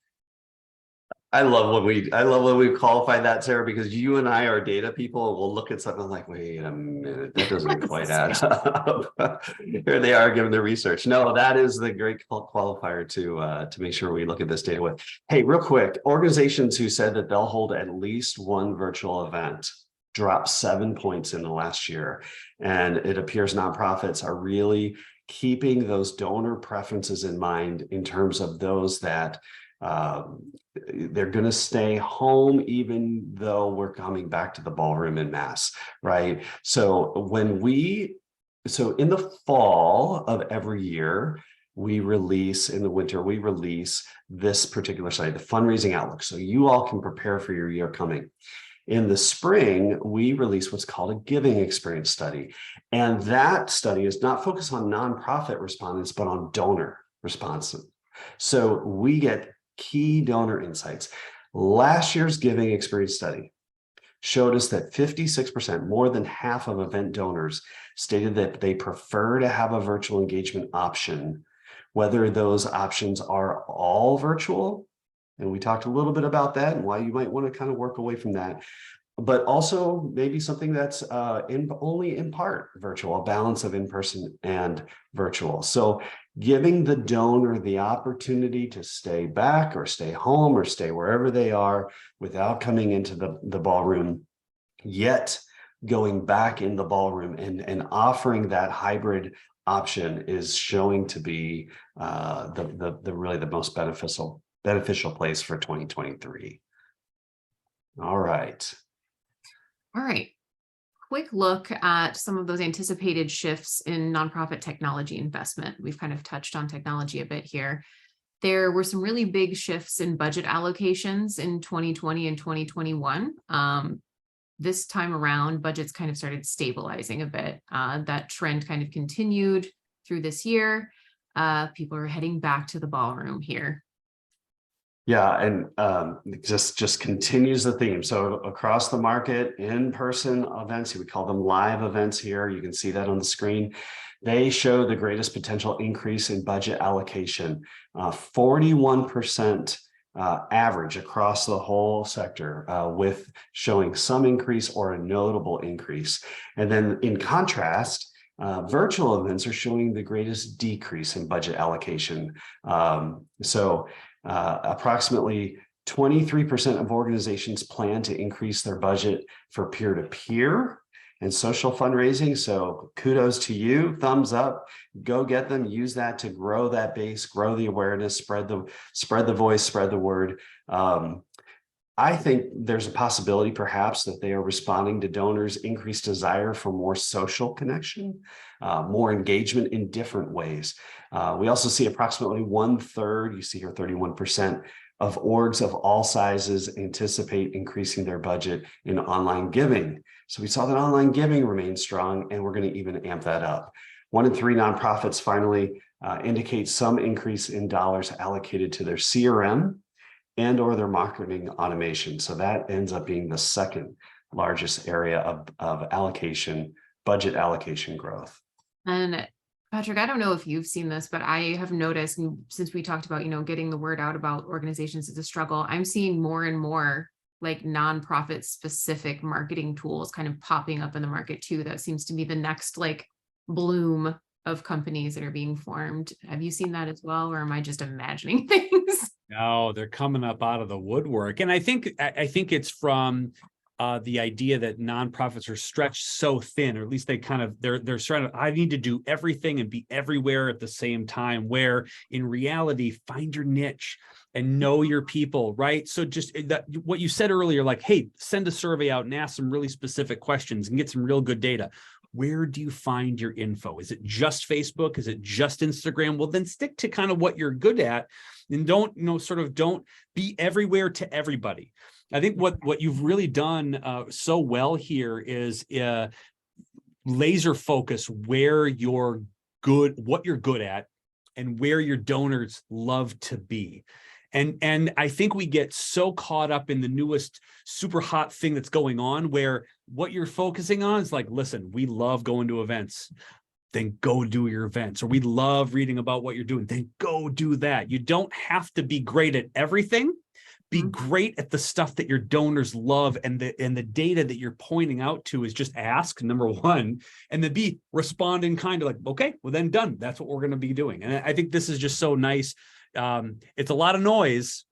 I love when we qualify that, Sarah, because you and I are data people, and we'll look at something like, wait a minute, that doesn't quite add up. Here they are giving their research. No, that is the great qualifier to make sure we look at this data with. Hey, real quick, organizations who said that they'll hold at least one virtual event dropped 7 points in the last year. And it appears nonprofits are really keeping those donor preferences in mind in terms of those that they're going to stay home even though we're coming back to the ballroom en masse, right? So in the fall of every year, in the winter, we release this particular study, the Fundraising Outlook, so you all can prepare for your year coming. In the spring, we release what's called a giving experience study. And that study is not focused on nonprofit respondents, but on donor responses. So we get key donor insights. Last year's giving experience study showed us that 56%, more than half of event donors, stated that they prefer to have a virtual engagement option, whether those options are all virtual. And we talked a little bit about that and why you might want to kind of work away from that, but also maybe something that's only in part virtual, a balance of in-person and virtual. So giving the donor the opportunity to stay back or stay home or stay wherever they are without coming into the ballroom, yet going back in the ballroom and offering that hybrid option is showing to be really the most beneficial place for 2023. All right. Quick look at some of those anticipated shifts in nonprofit technology investment. We've kind of touched on technology a bit here. There were some really big shifts in budget allocations in 2020 and 2021. This time around, budgets kind of started stabilizing a bit. That trend kind of continued through this year. People are heading back to the ballroom here. Yeah, and just continues the theme. So across the market, in-person events, we call them live events here. You can see that on the screen. They show the greatest potential increase in budget allocation, 41% average across the whole sector, with showing some increase or a notable increase. And then in contrast, virtual events are showing the greatest decrease in budget allocation. Approximately 23% of organizations plan to increase their budget for peer-to-peer and social fundraising. So kudos to you, thumbs up, go get them, use that to grow that base, grow the awareness, spread the voice, spread the word. I think there's a possibility perhaps that they are responding to donors' increased desire for more social connection, more engagement in different ways. We also see approximately 1/3, you see here 31%, of orgs of all sizes anticipate increasing their budget in online giving. So we saw that online giving remains strong, and we're going to even amp that up. 1 in 3 nonprofits finally indicate some increase in dollars allocated to their CRM and or their marketing automation. So that ends up being the second largest area of allocation, budget allocation growth. And Patrick, I don't know if you've seen this, but I have noticed, and since we talked about, getting the word out about organizations is a struggle, I'm seeing more and more like nonprofit specific marketing tools kind of popping up in the market too. That seems to be the next like bloom of companies that are being formed. Have you seen that as well, or am I just imagining things? No, they're coming up out of the woodwork. And I think it's from the idea that nonprofits are stretched so thin, or at least they're trying to, I need to do everything and be everywhere at the same time, where in reality, find your niche and know your people, right? So just what you said earlier, like, hey, send a survey out and ask some really specific questions and get some real good data. Where do you find your info? Is it just Facebook? Is it just Instagram? Well, then stick to kind of what you're good at, and don't be everywhere to everybody. I think what you've really done so well here is laser focus where you're good, what you're good at, and where your donors love to be. And I think we get so caught up in the newest super hot thing that's going on, where what you're focusing on is like, listen, we love going to events, then go do your events. Or we love reading about what you're doing, then go do that. You don't have to be great at everything. Be great at the stuff that your donors love, and the data that you're pointing out to is just ask, number one, and then B, respond in kind of like, okay, well then done. That's what we're going to be doing. And I think this is just so nice. It's a lot of noise,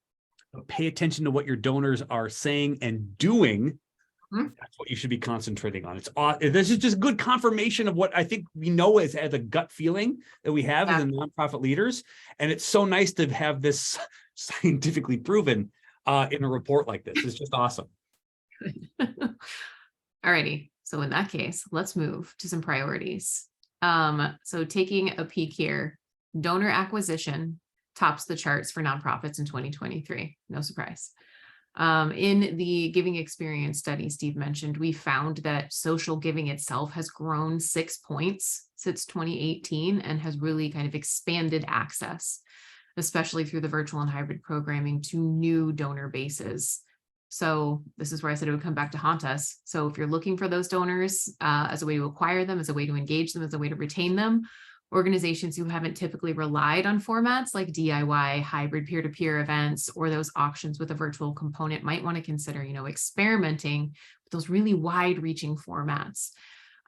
but pay attention to what your donors are saying and doing. That's what you should be concentrating on. This is just good confirmation of what I think we know as a gut feeling that we have as nonprofit leaders. And it's so nice to have this scientifically proven in a report like this. It's just awesome. Alrighty. So in that case, let's move to some priorities. So taking a peek here, donor acquisition tops the charts for nonprofits in 2023. No surprise. In the giving experience study Steve mentioned, we found that social giving itself has grown 6 points since 2018 and has really kind of expanded access, especially through the virtual and hybrid programming, to new donor bases. So this is where I said it would come back to haunt us. So if you're looking for those donors as a way to acquire them, as a way to engage them, as a way to retain them, organizations who haven't typically relied on formats like DIY, hybrid peer-to-peer events, or those auctions with a virtual component might want to consider, experimenting with those really wide-reaching formats.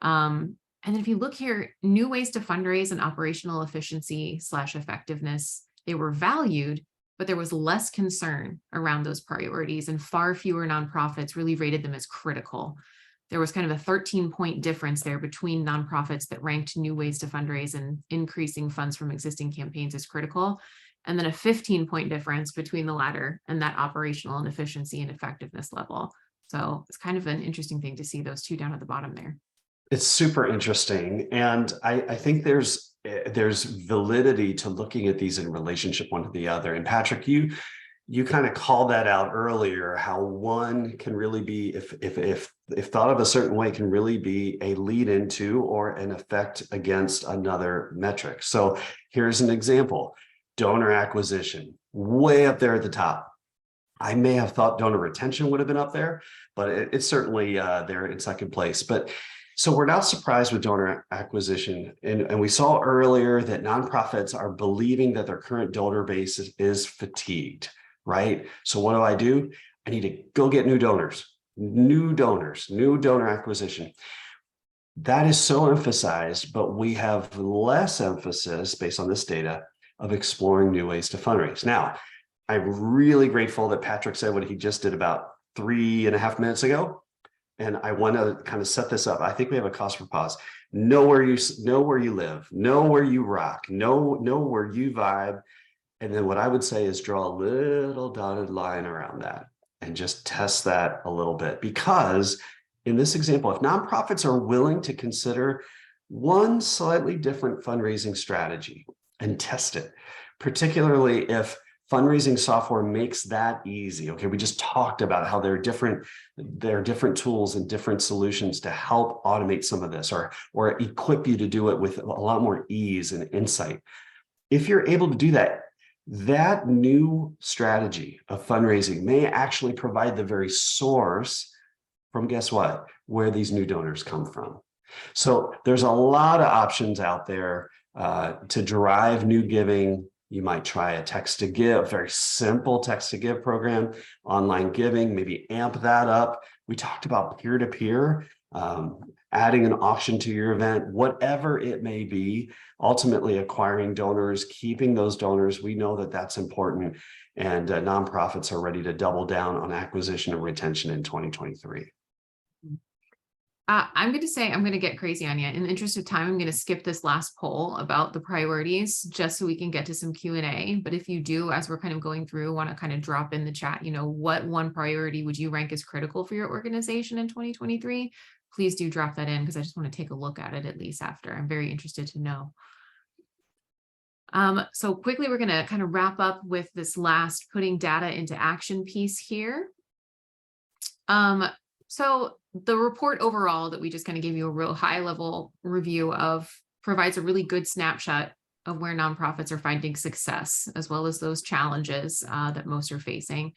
And then if you look here, new ways to fundraise and operational efficiency / effectiveness, they were valued, but there was less concern around those priorities, and far fewer nonprofits really rated them as critical. There was kind of a 13-point difference there between nonprofits that ranked new ways to fundraise and increasing funds from existing campaigns as critical, and then a 15-point difference between the latter and that operational and efficiency and effectiveness level. So it's kind of an interesting thing to see those two down at the bottom there. It's super interesting. And I think there's validity to looking at these in relationship one to the other. And Patrick, you kind of called that out earlier, how one can really be, if thought of a certain way, can really be a lead into or an effect against another metric. So here's an example: donor acquisition, way up there at the top. I may have thought donor retention would have been up there, but it's certainly there in second place. But so we're not surprised with donor acquisition. And we saw earlier that nonprofits are believing that their current donor base is fatigued, right? So what do? I need to go get new donor acquisition. That is so emphasized, but we have less emphasis based on this data of exploring new ways to fundraise. Now, I'm really grateful that Patrick said what he just did about 3.5 minutes ago. And I want to kind of set this up. I think we have a cause for pause. Know where you live, know where you rock, know where you vibe. And then what I would say is draw a little dotted line around that and just test that a little bit. Because in this example, if nonprofits are willing to consider one slightly different fundraising strategy and test it, particularly if fundraising software makes that easy. Okay, we just talked about how there are different tools and different solutions to help automate some of this, or equip you to do it with a lot more ease and insight. If you're able to do that, that new strategy of fundraising may actually provide the very source from, guess what, where these new donors come from. So there's a lot of options out there to drive new giving. You might try a text to give, very simple text to give program, online giving, maybe amp that up. We talked about peer-to-peer, adding an auction to your event, whatever it may be, ultimately acquiring donors, keeping those donors. We know that that's important, and nonprofits are ready to double down on acquisition and retention in 2023. I'm going to say I'm going to get crazy on you. In the interest of time, I'm going to skip this last poll about the priorities just so we can get to some Q&A. But if you do, as we're kind of going through, want to kind of drop in the chat, what one priority would you rank as critical for your organization in 2023? Please do drop that in, because I just want to take a look at it at least after. I'm very interested to know. So quickly, we're going to kind of wrap up with this last putting data into action piece here. So the report overall that we just kind of gave you a real high level review of provides a really good snapshot of where nonprofits are finding success, as well as those challenges that most are facing.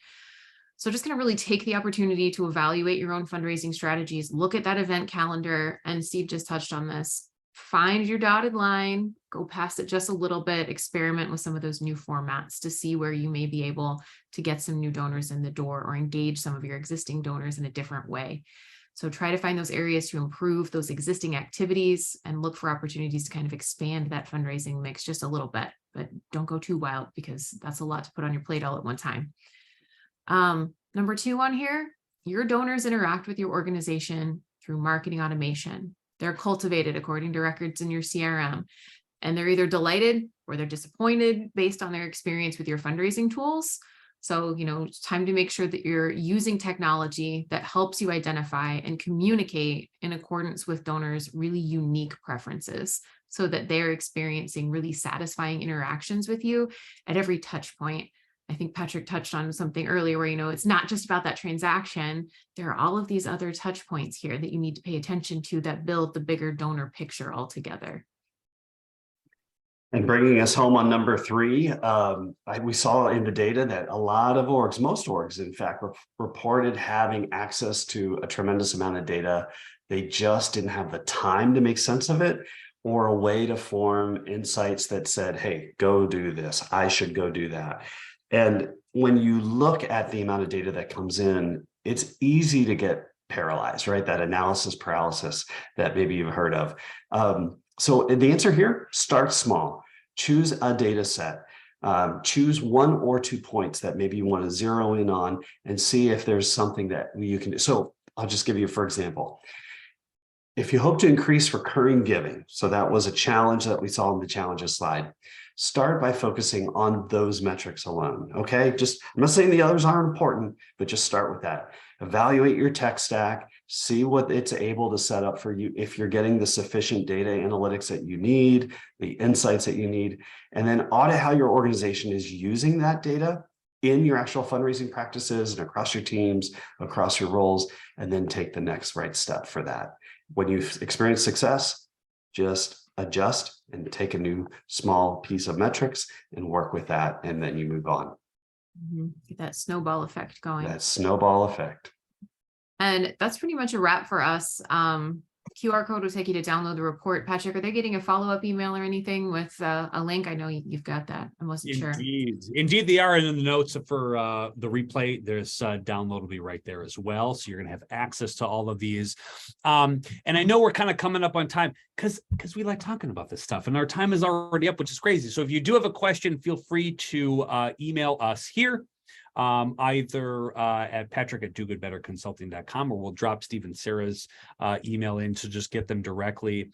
So just going to really take the opportunity to evaluate your own fundraising strategies, look at that event calendar, and Steve just touched on this. Find your dotted line, go past it just a little bit, experiment with some of those new formats to see where you may be able to get some new donors in the door or engage some of your existing donors in a different way. So try to find those areas to improve those existing activities and look for opportunities to kind of expand that fundraising mix just a little bit, but don't go too wild, because that's a lot to put on your plate all at one time. Number 2 on here, your donors interact with your organization through marketing automation. They're cultivated according to records in your CRM, and they're either delighted or they're disappointed based on their experience with your fundraising tools. So, it's time to make sure that you're using technology that helps you identify and communicate in accordance with donors' really unique preferences, so that they're experiencing really satisfying interactions with you at every touch point. I think Patrick touched on something earlier where, it's not just about that transaction. There are all of these other touch points here that you need to pay attention to that build the bigger donor picture altogether. And bringing us home on number 3, we saw in the data that a lot of orgs, most orgs, in fact, reported having access to a tremendous amount of data. They just didn't have the time to make sense of it, or a way to form insights that said, hey, go do this. I should go do that. And when you look at the amount of data that comes in, it's easy to get paralyzed, right? That analysis paralysis that maybe you've heard of. So the answer here, start small. Choose a data set. Choose 1 or 2 points that maybe you want to zero in on and see if there's something that you can do. So I'll just give you, for example, if you hope to increase recurring giving, so that was a challenge that we saw in the challenges slide, start by focusing on those metrics alone, okay? I'm not saying the others aren't important, but just start with that. Evaluate your tech stack, see what it's able to set up for you, if you're getting the sufficient data analytics that you need, the insights that you need, and then audit how your organization is using that data in your actual fundraising practices and across your teams, across your roles, and then take the next right step for that. When you've experienced success, just adjust and take a new small piece of metrics and work with that, and then you move on. Get that snowball effect going. That snowball effect. And that's pretty much a wrap for us. QR code will take you to download the report. Patrick, are they getting a follow-up email or anything with a link? I know you've got that. I wasn't sure. Indeed, they are in the notes for the replay. There's download will be right there as well. So you're going to have access to all of these. And I know we're kind of coming up on time because we like talking about this stuff, and our time is already up, which is crazy. So if you do have a question, feel free to email us here. Either at patrick@dogoodbetterconsulting.com, or we'll drop Steve and Sarah's email in to just get them directly.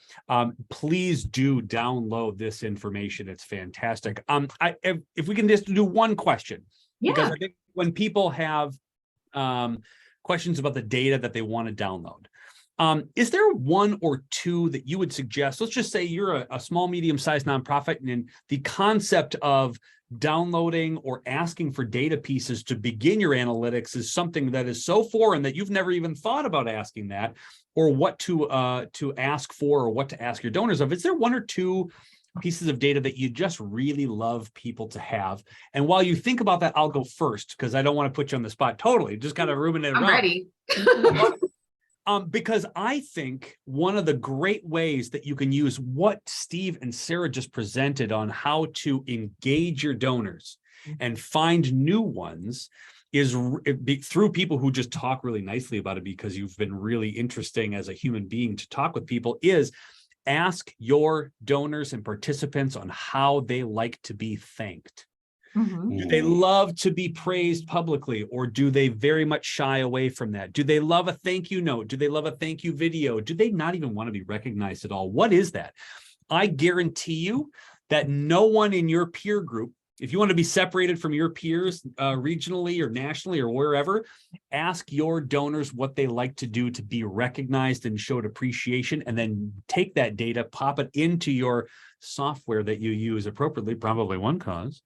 Please do download this information. It's fantastic. If we can just do one question, because I think when people have questions about the data that they want to download, is there 1 or 2 that you would suggest? Let's just say you're a small, medium-sized nonprofit, and the concept of downloading or asking for data pieces to begin your analytics is something that is so foreign that you've never even thought about asking that, or what to ask for, or what to ask your donors of. Is there 1 or 2 pieces of data that you just really love people to have. And while you think about that, I'll go first because I don't want to put you on the spot totally, just kind of ruminate I'm around. ready. Because I think one of the great ways that you can use what Steve and Sarah just presented on how to engage your donors and find new ones is through people who just talk really nicely about it because you've been really interesting as a human being to talk with people, is ask your donors and participants on how they like to be thanked. Mhm. Do they love to be praised publicly, or do they very much shy away from that? Do they love a thank you note? Do they love a thank you video? Do they not even want to be recognized at all? What is that? I guarantee you that no one in your peer group, if you want to be separated from your peers regionally or nationally or wherever, ask your donors what they like to do to be recognized and showed appreciation, and then take that data, pop it into your software that you use appropriately, probably OneCause,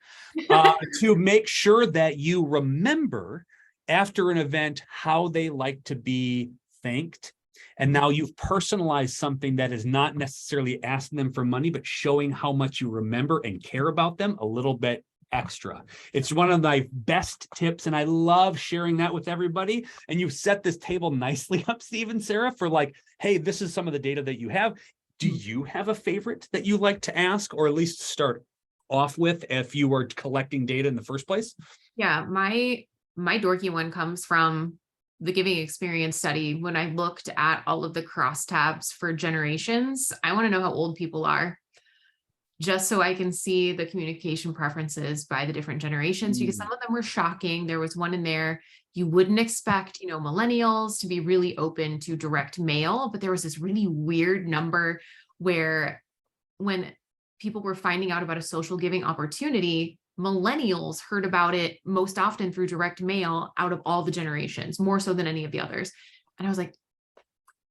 to make sure that you remember after an event how they like to be thanked. And now you've personalized something that is not necessarily asking them for money, but showing how much you remember and care about them a little bit extra. It's one of my best tips, and I love sharing that with everybody. And you've set this table nicely up, Steve and Sarah, for like, hey, this is some of the data that you have. Do you have a favorite that you like to ask, or at least start off with if you were collecting data in the first place? Yeah, my dorky one comes from the giving experience study. When I looked at all of the crosstabs for generations, I want to know how old people are, just so I can see the communication preferences by the different generations, because some of them were shocking. There was one in there, you wouldn't expect, millennials to be really open to direct mail, but there was this really weird number where when people were finding out about a social giving opportunity, millennials heard about it most often through direct mail out of all the generations, more so than any of the others. And I was like,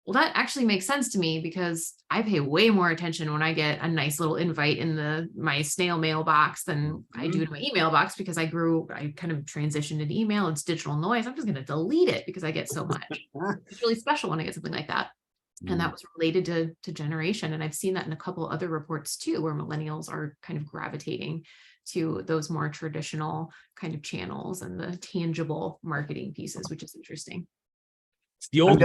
well, that actually makes sense to me, because I pay way more attention when I get a nice little invite in my snail mail box than I do in my email box, because I kind of transitioned into email. It's digital noise. I'm just going to delete it because I get so much. It's really special when I get something like that. And that was related to generation. And I've seen that in a couple other reports too, where millennials are kind of gravitating to those more traditional kind of channels and the tangible marketing pieces, which is interesting. It's the old,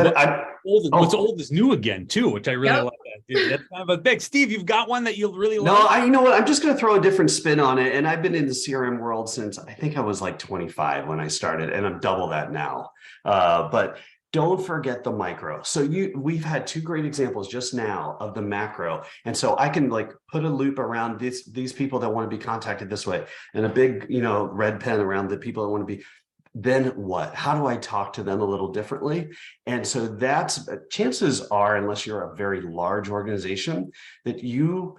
what's old is new again too, which I really like that. That's kind of a big. Steve, you've got one that you'll really No, like? you know what? I'm just going to throw a different spin on it. And I've been in the CRM world since I think I was like 25 when I started, and I'm double that now. But don't forget the micro. So we've had two great examples just now of the macro. And so I can like put a loop around these people that want to be contacted this way, and a big, red pen around the people that want to be. Then what? How do I talk to them a little differently? And so that's, chances are, unless you're a very large organization, that you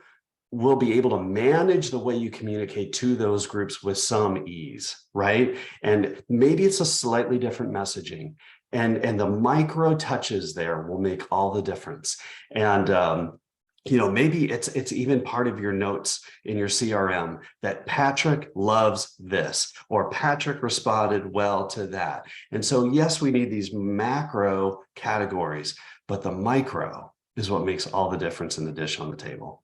will be able to manage the way you communicate to those groups with some ease, right? And maybe it's a slightly different messaging, and the micro touches there will make all the difference. And maybe it's even part of your notes in your CRM that Patrick loves this, or Patrick responded well to that. And so, yes, we need these macro categories, but the micro is what makes all the difference in the dish on the table.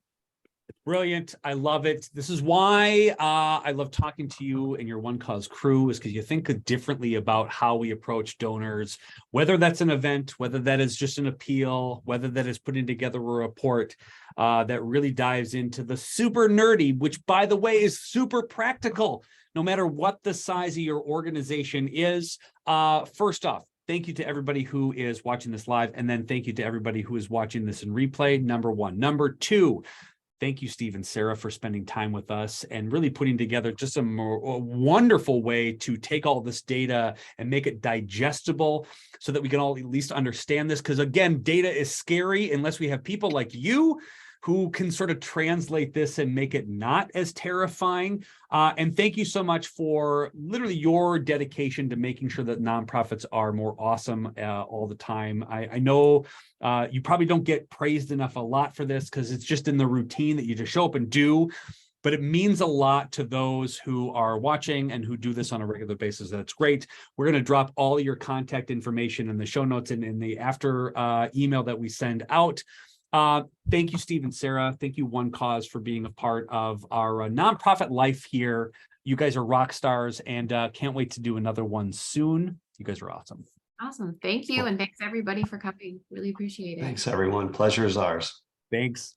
Brilliant. I love it. This is why I love talking to you and your OneCause crew, is because you think differently about how we approach donors, whether that's an event, whether that is just an appeal, whether that is putting together a report that really dives into the super nerdy, which, by the way, is super practical, no matter what the size of your organization is. First off, thank you to everybody who is watching this live, and then thank you to everybody who is watching this in replay, number one. Number two, thank you, Steve and Sarah, for spending time with us and really putting together just a wonderful way to take all this data and make it digestible so that we can all at least understand this. Because again, data is scary unless we have people like you who can sort of translate this and make it not as terrifying. And thank you so much for literally your dedication to making sure that nonprofits are more awesome all the time. I know you probably don't get praised enough a lot for this, because it's just in the routine that you just show up and do. But it means a lot to those who are watching and who do this on a regular basis. That's great. We're going to drop all your contact information in the show notes and in the after email that we send out. Thank you, Steve and Sarah. Thank you, OneCause, for being a part of our nonprofit life here. You guys are rock stars, and can't wait to do another one soon. You guys are awesome. Awesome. Thank you. Cool. And thanks everybody for coming. Really appreciate it. Thanks, everyone. Pleasure is ours. Thanks.